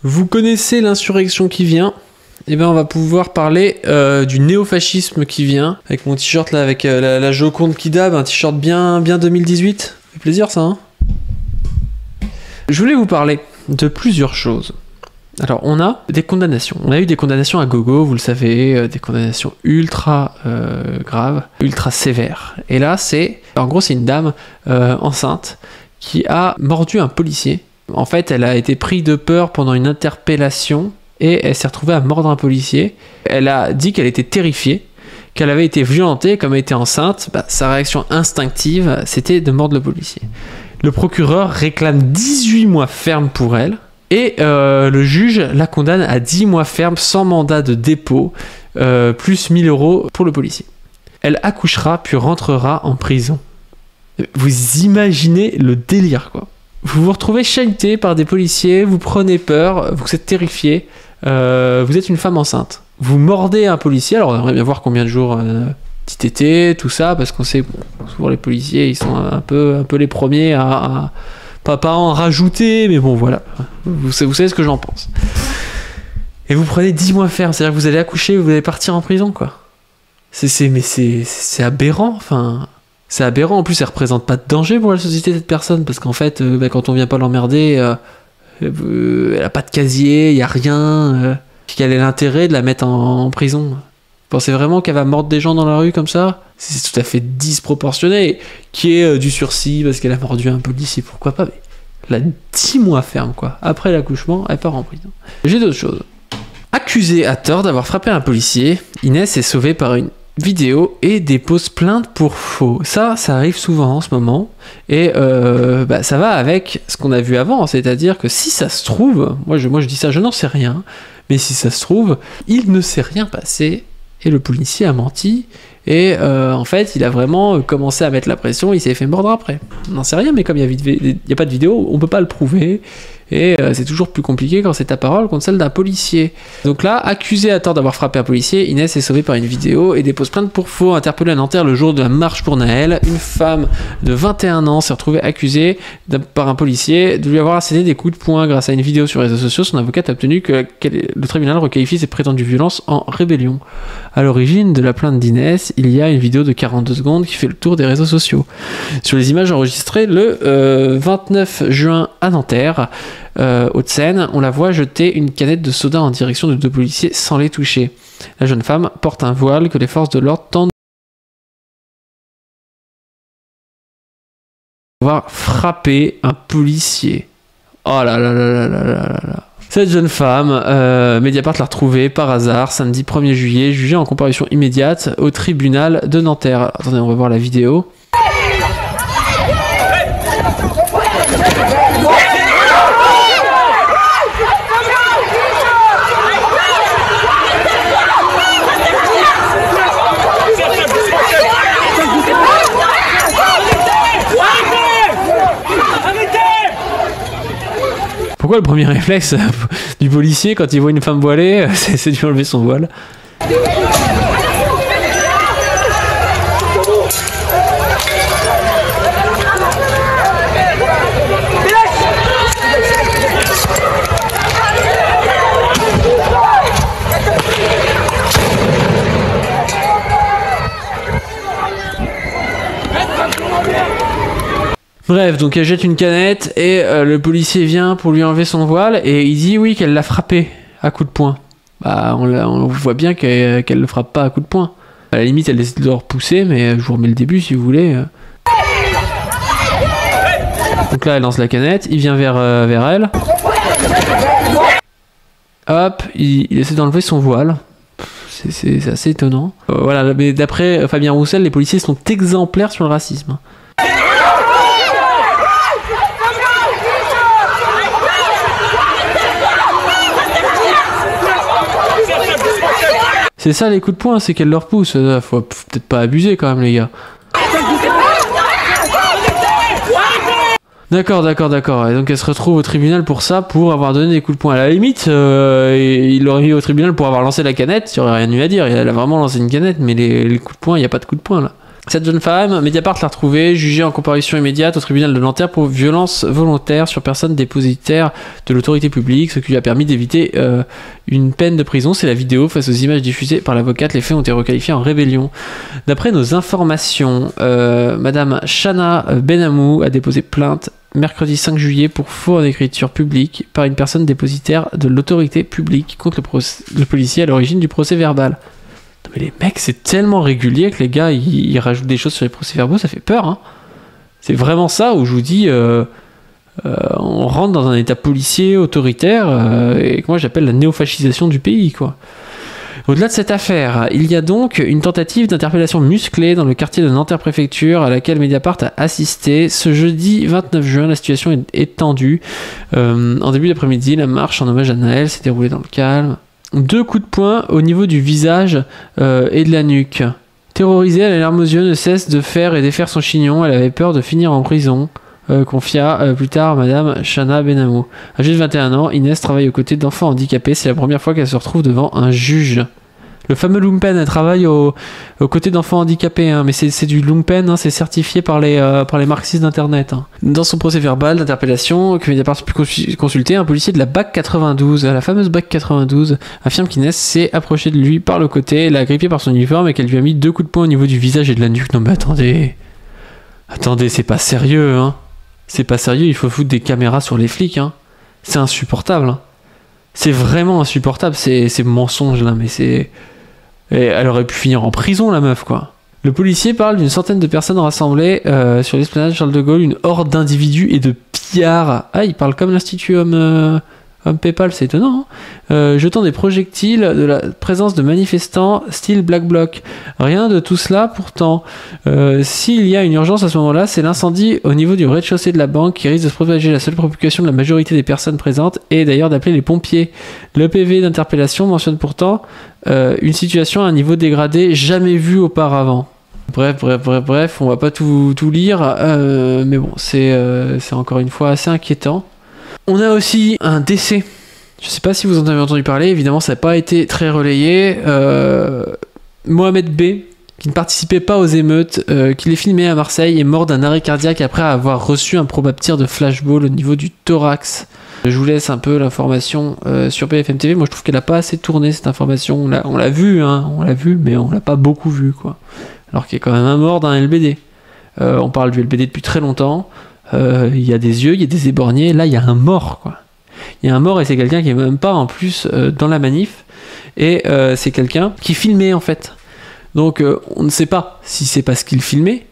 Vous connaissez l'insurrection qui vient. Eh ben on va pouvoir parler du néofascisme qui vient. Avec mon t-shirt là, avec la Joconde qui dab, un t-shirt bien 2018. Ça fait plaisir ça, hein. Je voulais vous parler de plusieurs choses. Alors on a des condamnations. On a eu des condamnations à gogo, vous le savez, des condamnations ultra graves, ultra sévères. Et là c'est, en gros c'est une dame enceinte qui a mordu un policier. En fait elle a été prise de peur pendant une interpellation et elle s'est retrouvée à mordre un policier. Elle a dit qu'elle était terrifiée, qu'elle avait été violentée, comme elle était enceinte, sa réaction instinctive c'était de mordre le policier. Le procureur réclame 18 mois ferme pour elle. Et le juge la condamne à 10 mois ferme sans mandat de dépôt, plus 1000 € pour le policier. Elle accouchera puis rentrera en prison. Vous imaginez le délire, quoi. Vous vous retrouvez chahuté par des policiers, vous prenez peur, vous êtes terrifié, vous êtes une femme enceinte. Vous mordez un policier, alors on aimerait bien voir combien de jours petit tété, tout ça, parce qu'on sait, souvent les policiers, ils sont un peu les premiers à pas en rajouter, mais bon voilà, vous savez ce que j'en pense. Et vous prenez 10 mois ferme, c'est-à-dire que vous allez accoucher, vous allez partir en prison, quoi. C'est aberrant, enfin, c'est aberrant. En plus, elle représente pas de danger pour la société, cette personne, parce qu'en fait, quand on vient pas l'emmerder, elle a pas de casier, il y a rien, quel est l'intérêt de la mettre en prison? Vous pensez vraiment qu'elle va mordre des gens dans la rue comme ça? C'est tout à fait disproportionné. Qui est du sursis parce qu'elle a mordu un policier, pourquoi pas, mais elle a 10 mois ferme, quoi. Après l'accouchement, elle part en prison. J'ai d'autres choses. Accusée à tort d'avoir frappé un policier, Inès est sauvée par une vidéo et dépose plainte pour faux. Ça arrive souvent en ce moment. Et ça va avec ce qu'on a vu avant. C'est-à-dire que si ça se trouve, moi je dis ça, je n'en sais rien, mais si ça se trouve, il ne s'est rien passé. Et le policier a menti, et en fait, il a vraiment commencé à mettre la pression, il s'est fait mordre après. On n'en sait rien, mais comme il n'y a pas de vidéo, on peut pas le prouver, et c'est toujours plus compliqué quand c'est ta parole contre celle d'un policier. Donc là, accusée à tort d'avoir frappé un policier, Inès est sauvée par une vidéo et dépose plainte pour faux. Interpellée à Nanterre le jour de la marche pour Naël, une femme de 21 ans s'est retrouvée accusée par un policier de lui avoir asséné des coups de poing. Grâce à une vidéo sur les réseaux sociaux, son avocate a obtenu que le tribunal requalifie ces prétendues violences en rébellion. À l'origine de la plainte d'Inès, il y a une vidéo de 42 secondes qui fait le tour des réseaux sociaux. Sur les images enregistrées le 29 juin à Nanterre, Hauts-de-Seine, on la voit jeter une canette de soda en direction de deux policiers sans les toucher. La jeune femme porte un voile que les forces de l'ordre tentent d'avoir frappé un policier. Oh là là là là là là là. Cette jeune femme, Mediapart l'a retrouvée par hasard samedi 1er juillet, jugée en comparution immédiate au tribunal de Nanterre. Attendez, on va voir la vidéo. Pourquoi le premier réflexe du policier quand il voit une femme voilée, c'est de lui enlever son voile? Bref, donc elle jette une canette et le policier vient pour lui enlever son voile et il dit oui qu'elle l'a frappé à coups de poing. Bah on voit bien qu'elle le frappe pas à coups de poing. À la limite elle essaie de le repousser, mais je vous remets le début si vous voulez. Donc là elle lance la canette, il vient vers elle. Hop, il essaie d'enlever son voile. C'est assez étonnant. Voilà, mais d'après Fabien Roussel, les policiers sont exemplaires sur le racisme. C'est ça les coups de poing, c'est qu'elle leur pousse. Faut peut-être pas abuser quand même les gars. D'accord. Et donc elle se retrouve au tribunal pour ça, pour avoir donné des coups de poing. À la limite, il l'aurait mis au tribunal pour avoir lancé la canette, il n'y aurait rien eu à dire. Elle a vraiment lancé une canette, mais les coups de poing, il n'y a pas de coups de poing là. Cette jeune femme, Mediapart l'a retrouvée, jugée en comparution immédiate au tribunal de Nanterre pour violence volontaire sur personne dépositaire de l'autorité publique, ce qui lui a permis d'éviter une peine de prison. C'est la vidéo. Face aux images diffusées par l'avocate, les faits ont été requalifiés en rébellion. D'après nos informations, Madame Chana Benamou a déposé plainte mercredi 5 juillet pour faux en écriture publique par une personne dépositaire de l'autorité publique contre le policier à l'origine du procès verbal. Mais les mecs, c'est tellement régulier que les gars, ils rajoutent des choses sur les procès-verbaux, ça fait peur. Hein. C'est vraiment ça où je vous dis, on rentre dans un état policier autoritaire et que moi j'appelle la néofascisation du pays, quoi. Au-delà de cette affaire, il y a donc une tentative d'interpellation musclée dans le quartier de Nanterre-Préfecture à laquelle Mediapart a assisté. Ce jeudi 29 juin, la situation est tendue. En début d'après-midi, la marche en hommage à Naël s'est déroulée dans le calme. 2 coups de poing au niveau du visage et de la nuque. Terrorisée, elle a les larmes aux yeux, ne cesse de faire et défaire son chignon. Elle avait peur de finir en prison, confia plus tard Madame Chana Benamou. Âgée de 21 ans, Inès travaille aux côtés d'enfants handicapés. C'est la première fois qu'elle se retrouve devant un juge. Le fameux Lumpen, elle travaille aux côtés d'enfants handicapés, hein, mais c'est du Lumpen, hein, c'est certifié par les marxistes d'internet. Hein. Dans son procès verbal d'interpellation, que Mediapart a pu consulter, un policier de la BAC 92, la fameuse BAC 92, affirme qu'Inès s'est approchée de lui par le côté, l'a agrippé par son uniforme et qu'elle lui a mis 2 coups de poing au niveau du visage et de la nuque. Non mais attendez, c'est pas sérieux, hein. C'est pas sérieux, il faut foutre des caméras sur les flics, hein. C'est insupportable, hein. C'est vraiment insupportable, ces mensonges là, mais c'est... Et elle aurait pu finir en prison, la meuf, quoi. Le policier parle d'une centaine de personnes rassemblées sur l'esplanade Charles de Gaulle, une horde d'individus et de pillards. Ah, il parle comme l'Institut Homme Paypal, c'est étonnant. Hein, jetant des projectiles de la présence de manifestants style Black Bloc. Rien de tout cela, pourtant. S'il y a une urgence à ce moment-là, c'est l'incendie au niveau du rez-de-chaussée de la banque qui risque de se propager. La seule préoccupation de la majorité des personnes présentes est d'ailleurs d'appeler les pompiers. Le PV d'interpellation mentionne pourtant une situation à un niveau dégradé jamais vu auparavant. Bref, on va pas tout lire, mais bon, c'est encore une fois assez inquiétant. On a aussi un décès. Je sais pas si vous en avez entendu parler, évidemment ça n'a pas été très relayé. Mohamed B, qui ne participait pas aux émeutes, qui les filmait à Marseille, est mort d'un arrêt cardiaque après avoir reçu un probable tir de flashball au niveau du thorax. Je vous laisse un peu l'information sur BFM TV. Moi je trouve qu'elle n'a pas assez tourné cette information. On l'a vu, hein, mais on l'a pas beaucoup vu, quoi. Alors qu'il y a quand même un mort d'un LBD. On parle du LBD depuis très longtemps. Il y a des yeux, il y a des éborgnés. Là, il y a un mort, quoi. Il y a un mort et c'est quelqu'un qui est même pas en plus dans la manif. Et c'est quelqu'un qui filmait, en fait. Donc, on ne sait pas si c'est parce qu'il filmait.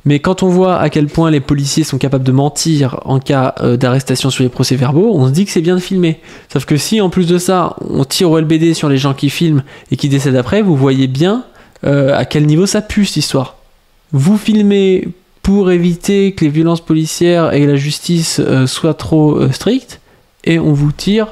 Mais quand on voit à quel point les policiers sont capables de mentir en cas d'arrestation sur les procès-verbaux, on se dit que c'est bien de filmer. Sauf que si, en plus de ça, on tire au LBD sur les gens qui filment et qui décèdent après, vous voyez bien à quel niveau ça pue, cette histoire. Vous filmez pour éviter que les violences policières et la justice soient trop strictes, et on vous tire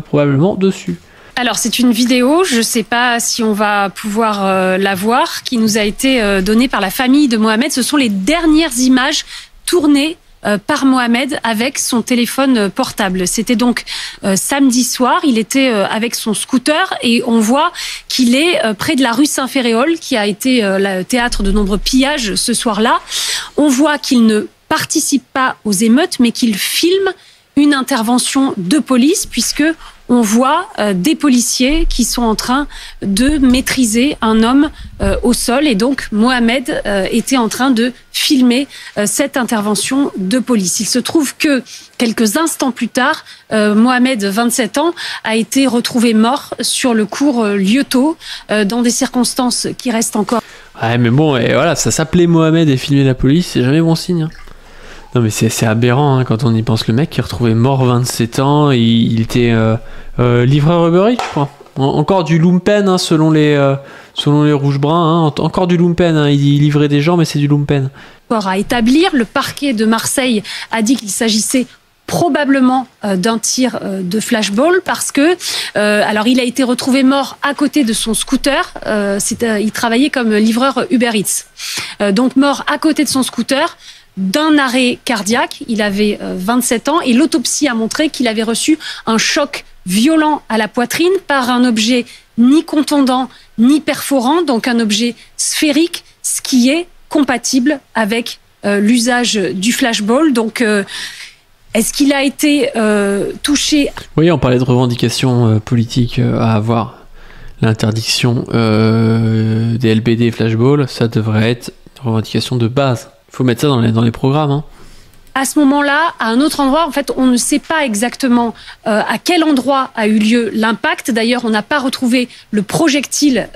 probablement dessus. Alors c'est une vidéo, je ne sais pas si on va pouvoir la voir, qui nous a été donnée par la famille de Mohamed. Ce sont les dernières images tournées par Mohamed avec son téléphone portable. C'était donc samedi soir, il était avec son scooter et on voit qu'il est près de la rue Saint-Féréol, qui a été le théâtre de nombreux pillages ce soir-là. On voit qu'il ne participe pas aux émeutes, mais qu'il filme une intervention de police, puisque on voit des policiers qui sont en train de maîtriser un homme au sol. Et donc, Mohamed était en train de filmer cette intervention de police. Il se trouve que quelques instants plus tard, Mohamed, 27 ans, a été retrouvé mort sur le cours Lieutot, dans des circonstances qui restent encore... Ouais, mais bon, et voilà, ça s'appelait Mohamed et filmer la police, c'est jamais bon signe. Hein. Non mais c'est aberrant hein, quand on y pense. Le mec qui est retrouvé mort 27 ans, il était livreur Uber Eats, je crois. Encore du lumpen hein, selon les rouges bruns, hein, encore du lumpen, hein, il livrait des gens mais c'est du lumpen. À établir, le parquet de Marseille a dit qu'il s'agissait probablement d'un tir de flashball parce que alors il a été retrouvé mort à côté de son scooter. Il travaillait comme livreur Uber Eats, donc mort à côté de son scooter d'un arrêt cardiaque. Il avait 27 ans et l'autopsie a montré qu'il avait reçu un choc violent à la poitrine par un objet ni contondant ni perforant, donc un objet sphérique, ce qui est compatible avec l'usage du flashball. Donc, est-ce qu'il a été touché? Oui, on parlait de revendications politiques à avoir. L'interdiction des LBD et flashball, ça devrait être une revendication de base. Il faut mettre ça dans les programmes. Hein. À ce moment-là, à un autre endroit, en fait, on ne sait pas exactement à quel endroit a eu lieu l'impact. D'ailleurs, on n'a pas retrouvé le projectile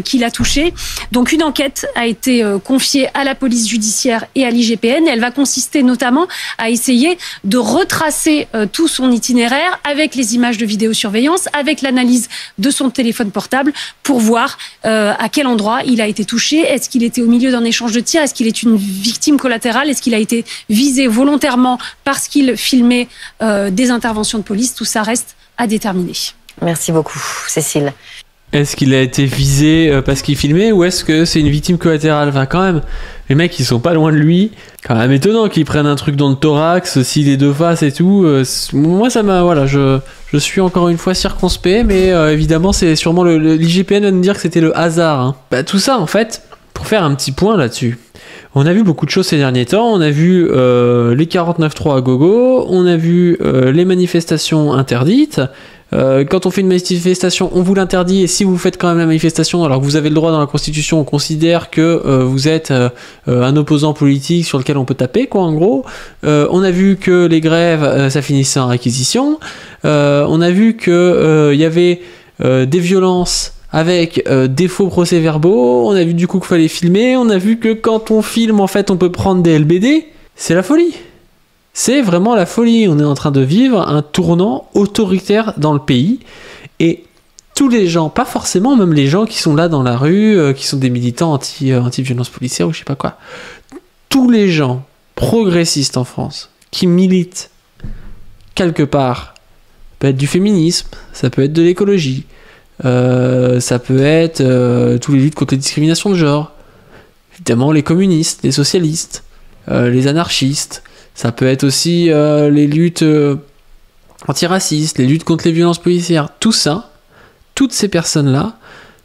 qui l'a touché. Donc, une enquête a été confiée à la police judiciaire et à l'IGPN. Et elle va consister notamment à essayer de retracer tout son itinéraire avec les images de vidéosurveillance, avec l'analyse de son téléphone portable pour voir à quel endroit il a été touché. Est-ce qu'il était au milieu d'un échange de tirs? Est-ce qu'il est une victime collatérale? Est-ce qu'il a été visé volontairement parce qu'il filmait des interventions de police? Tout ça reste à déterminer. Merci beaucoup, Cécile. Est-ce qu'il a été visé parce qu'il filmait ou est-ce que c'est une victime collatérale? Enfin, quand même, les mecs ils sont pas loin de lui. Quand même étonnant qu'ils prennent un truc dans le thorax, s'il est de face et tout. Moi ça m'a... Voilà, je suis encore une fois circonspect, mais évidemment c'est sûrement l'IGPN va nous dire que c'était le hasard. Hein. Bah, tout ça en fait, pour faire un petit point là-dessus. On a vu beaucoup de choses ces derniers temps, on a vu les 49.3 à gogo, on a vu les manifestations interdites. Quand on fait une manifestation, on vous l'interdit, et si vous faites quand même la manifestation, alors que vous avez le droit dans la Constitution, on considère que vous êtes un opposant politique sur lequel on peut taper, quoi, en gros. On a vu que les grèves, ça finissait en réquisition. On a vu que y avait des violences avec des faux procès-verbaux, on a vu du coup qu'il fallait filmer, on a vu que quand on filme, en fait, on peut prendre des LBD. C'est la folie. C'est vraiment la folie. On est en train de vivre un tournant autoritaire dans le pays. Et tous les gens, pas forcément même les gens qui sont là dans la rue, qui sont des militants anti-violence policière ou je sais pas quoi, tous les gens progressistes en France qui militent quelque part, ça peut être du féminisme, ça peut être de l'écologie, ça peut être tous les luttes contre les discriminations de genre, évidemment les communistes, les socialistes, les anarchistes, ça peut être aussi les luttes antiracistes, les luttes contre les violences policières, tout ça, toutes ces personnes-là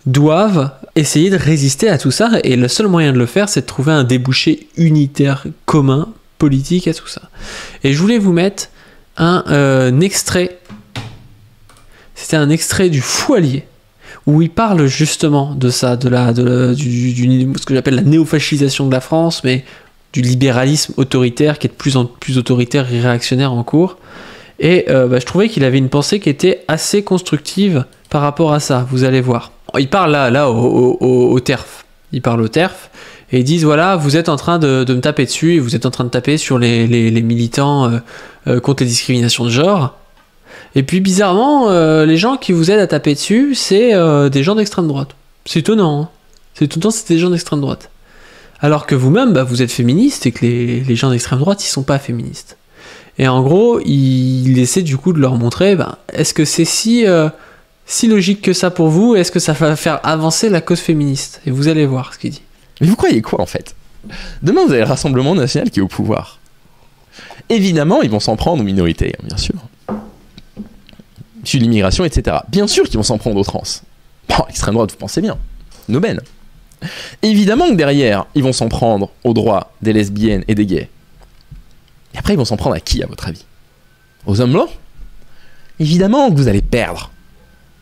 doivent essayer de résister à tout ça, et le seul moyen de le faire, c'est de trouver un débouché unitaire, commun, politique à tout ça. Et je voulais vous mettre un extrait. C'était un extrait du Fou Allié, où il parle justement de ça, ce que j'appelle la néofascisation de la France, mais du libéralisme autoritaire qui est de plus en plus autoritaire et réactionnaire en cours. Et je trouvais qu'il avait une pensée qui était assez constructive par rapport à ça, vous allez voir. Il parle là au TERF. Il parle au TERF et ils disent voilà, vous êtes en train de me taper dessus et vous êtes en train de taper sur les militants contre les discriminations de genre. Et puis bizarrement, les gens qui vous aident à taper dessus, c'est des gens d'extrême droite. C'est étonnant, hein. C'est tout le temps c'est des gens d'extrême droite. Alors que vous-même, vous êtes féministe et que les gens d'extrême droite, ils sont pas féministes. Et en gros, il essaie du coup de leur montrer, est-ce que c'est si logique que ça pour vous? Est-ce que ça va faire avancer la cause féministe? Et vous allez voir ce qu'il dit. Mais vous croyez quoi en fait? Demain, vous avez le Rassemblement National qui est au pouvoir. Évidemment, ils vont s'en prendre aux minorités, bien sûr. Sur l'immigration, etc. Bien sûr qu'ils vont s'en prendre aux trans. Bon, extrême droite, vous pensez bien. Noben. Évidemment que derrière, ils vont s'en prendre aux droits des lesbiennes et des gays. Et après, ils vont s'en prendre à qui, à votre avis? Aux hommes blancs? Évidemment que vous allez perdre.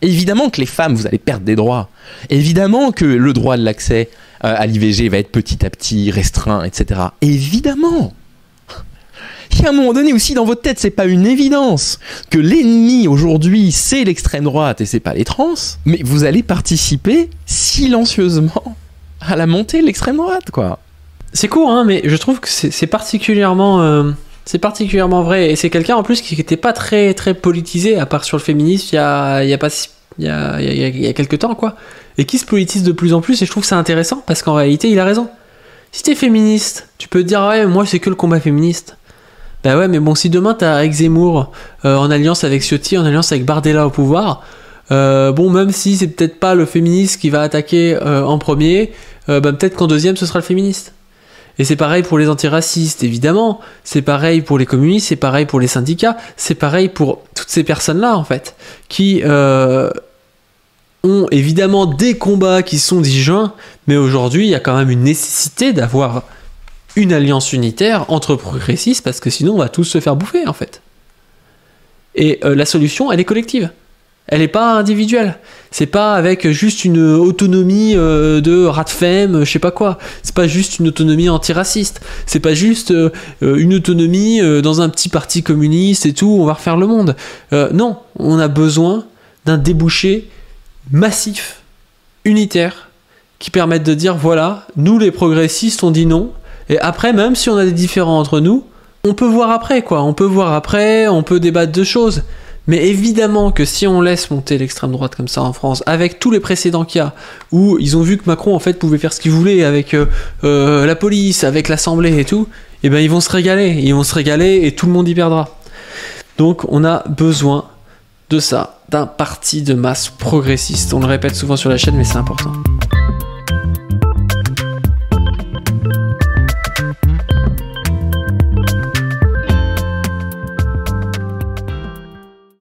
Évidemment que les femmes, vous allez perdre des droits. Évidemment que le droit de l'accès à l'IVG va être petit à petit restreint, etc. Évidemment. Et à un moment donné aussi, dans votre tête, c'est pas une évidence que l'ennemi aujourd'hui, c'est l'extrême droite et c'est pas les trans, mais vous allez participer silencieusement à la montée de l'extrême droite, quoi. C'est court, hein, mais je trouve que c'est particulièrement vrai. Et c'est quelqu'un en plus qui n'était pas très très politisé, à part sur le féminisme, il y a quelques temps, quoi. Et qui se politise de plus en plus, et je trouve ça intéressant, parce qu'en réalité, il a raison. Si t'es féministe, tu peux te dire, ouais, moi c'est que le combat féministe. Bah ouais, mais bon, si demain t'as Eric Zemmour en alliance avec Ciotti, en alliance avec Bardella au pouvoir, même si c'est peut-être pas le féministe qui va attaquer en premier, peut-être qu'en deuxième ce sera le féministe. Et c'est pareil pour les antiracistes, évidemment, c'est pareil pour les communistes, c'est pareil pour les syndicats, c'est pareil pour toutes ces personnes-là, en fait, qui ont évidemment des combats qui sont disjoints, mais aujourd'hui, il y a quand même une nécessité d'avoir une alliance unitaire entre progressistes, parce que sinon, on va tous se faire bouffer, en fait. Et la solution, elle est collective. Elle n'est pas individuelle. C'est pas avec juste une autonomie de Radfem, je sais pas quoi. C'est pas juste une autonomie antiraciste. C'est pas juste une autonomie dans un petit parti communiste et tout, on va refaire le monde. Non, on a besoin d'un débouché massif, unitaire, qui permette de dire, voilà, nous les progressistes, on dit non. Et après, même si on a des différends entre nous, on peut voir après, quoi. On peut voir après, on peut débattre de choses. Mais évidemment que si on laisse monter l'extrême droite comme ça en France, avec tous les précédents qu'il y a, où ils ont vu que Macron en fait pouvait faire ce qu'il voulait avec la police, avec l'Assemblée et tout, et ben ils vont se régaler et tout le monde y perdra. Donc on a besoin de ça, d'un parti de masse progressiste. On le répète souvent sur la chaîne, mais c'est important.